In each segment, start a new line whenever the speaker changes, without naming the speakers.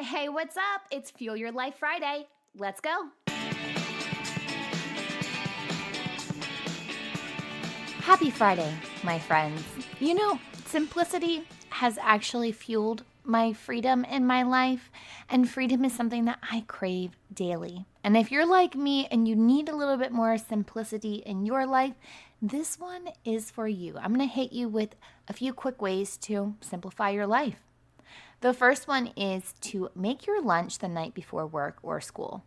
Hey, what's up? It's Fuel Your Life Friday. Let's go. Happy Friday, my friends. You know, simplicity has actually fueled my freedom in my life, and freedom is something that I crave daily. And if you're like me and you need a little bit more simplicity in your life, this one is for you. I'm going to hit you with a few quick ways to simplify your life. The first one is to make your lunch the night before work or school.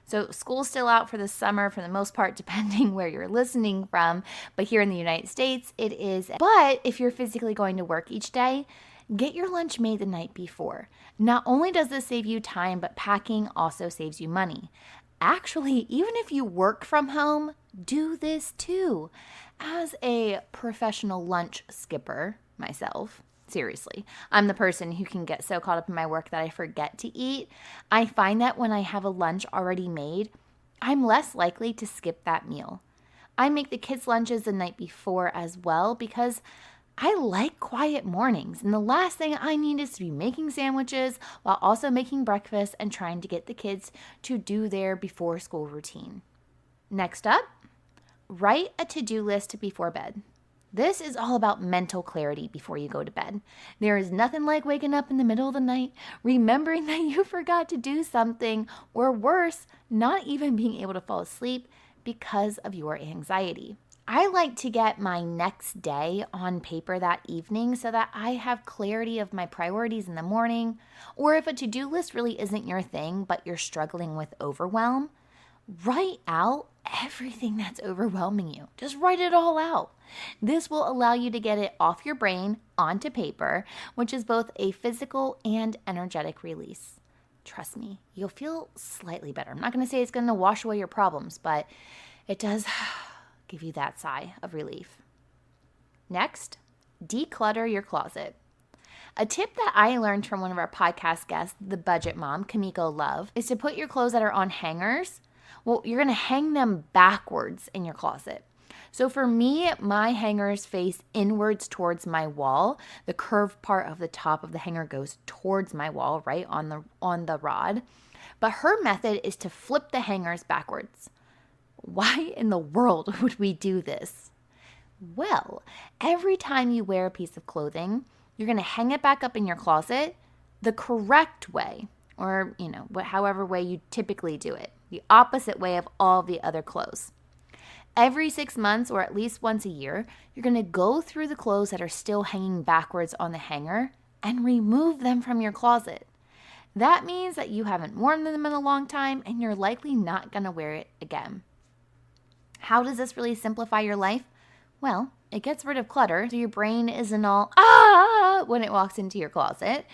So school's still out for the summer for the most part, depending where you're listening from. But here in the United States, it is. But if you're physically going to work each day, get your lunch made the night before. Not only does this save you time, but packing also saves you money. Actually, even if you work from home, do this too. As a professional lunch skipper myself, seriously, I'm the person who can get so caught up in my work that I forget to eat. I find that when I have a lunch already made, I'm less likely to skip that meal. I make the kids' lunches the night before as well because I like quiet mornings, and the last thing I need is to be making sandwiches while also making breakfast and trying to get the kids to do their before school routine. Next up, write a to-do list before bed. This is all about mental clarity before you go to bed. There is nothing like waking up in the middle of the night, remembering that you forgot to do something, or worse, not even being able to fall asleep because of your anxiety. I like to get my next day on paper that evening so that I have clarity of my priorities in the morning. Or if a to-do list really isn't your thing, but you're struggling with overwhelm, write out everything that's overwhelming you. Just write it all out. This will allow you to get it off your brain onto paper, which is both a physical and energetic release. Trust me, you'll feel slightly better. I'm not going to say it's going to wash away your problems, but it does give you that sigh of relief. Next, declutter your closet. A tip that I learned from one of our podcast guests, the budget mom, Kamiko Love, is to put your clothes that are on hangers. Well, you're going to hang them backwards in your closet. So for me, my hangers face inwards towards my wall. The curved part of the top of the hanger goes towards my wall, right on the rod. But her method is to flip the hangers backwards. Why in the world would we do this? Well, every time you wear a piece of clothing, you're going to hang it back up in your closet the correct way, or, however way you typically do it, the opposite way of all the other clothes. Every 6 months, or at least once a year, you're going to go through the clothes that are still hanging backwards on the hanger and remove them from your closet. That means that you haven't worn them in a long time and you're likely not going to wear it again. How does this really simplify your life? Well, it gets rid of clutter, so your brain isn't all when it walks into your closet.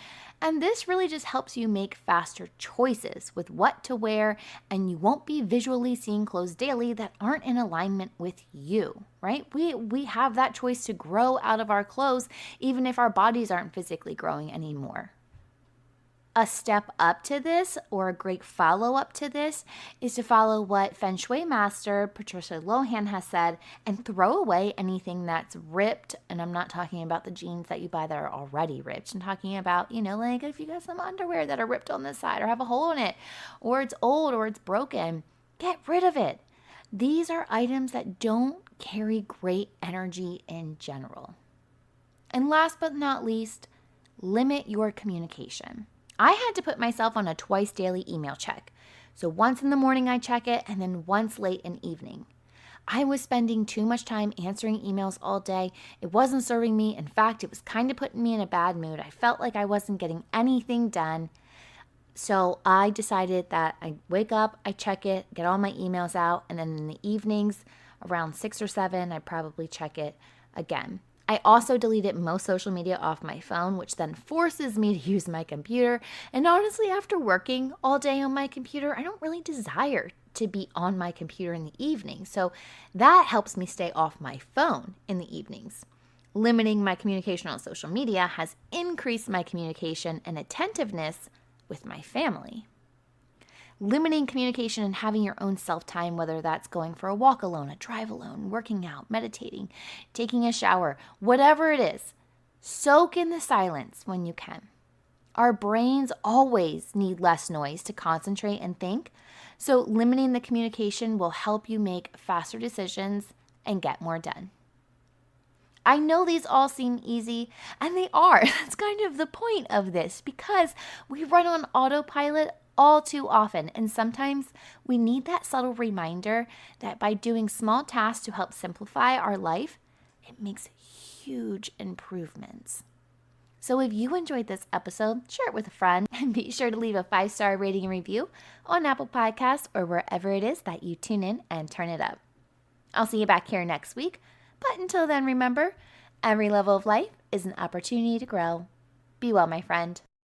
And this really just helps you make faster choices with what to wear, and you won't be visually seeing clothes daily that aren't in alignment with you, right? We have that choice to grow out of our clothes, even if our bodies aren't physically growing anymore. A step up to this, or a great follow-up to this, is to follow what Feng Shui master Patricia Lohan has said and throw away anything that's ripped. And I'm not talking about the jeans that you buy that are already ripped. I'm talking about, like if you got some underwear that are ripped on the side or have a hole in it, or it's old or it's broken, get rid of it. These are items that don't carry great energy in general. And last but not least, limit your communication. I had to put myself on a twice daily email check. So once in the morning I check it, and then once late in the evening. I was spending too much time answering emails all day. It wasn't serving me. In fact, it was kind of putting me in a bad mood. I felt like I wasn't getting anything done. So I decided that I wake up, I check it, get all my emails out, and then in the evenings around 6 or 7, I probably check it again. I also deleted most social media off my phone, which then forces me to use my computer. And honestly, after working all day on my computer, I don't really desire to be on my computer in the evening. So that helps me stay off my phone in the evenings. Limiting my communication on social media has increased my communication and attentiveness with my family. Limiting communication and having your own self-time, whether that's going for a walk alone, a drive alone, working out, meditating, taking a shower, whatever it is, soak in the silence when you can. Our brains always need less noise to concentrate and think, so limiting the communication will help you make faster decisions and get more done. I know these all seem easy, and they are. That's kind of the point of this, because we run on autopilot all too often, and sometimes we need that subtle reminder that by doing small tasks to help simplify our life, it makes huge improvements. So if you enjoyed this episode, share it with a friend, and be sure to leave a 5-star rating and review on Apple Podcasts or wherever it is that you tune in and turn it up. I'll see you back here next week, but until then, remember, every level of life is an opportunity to grow. Be well, my friend.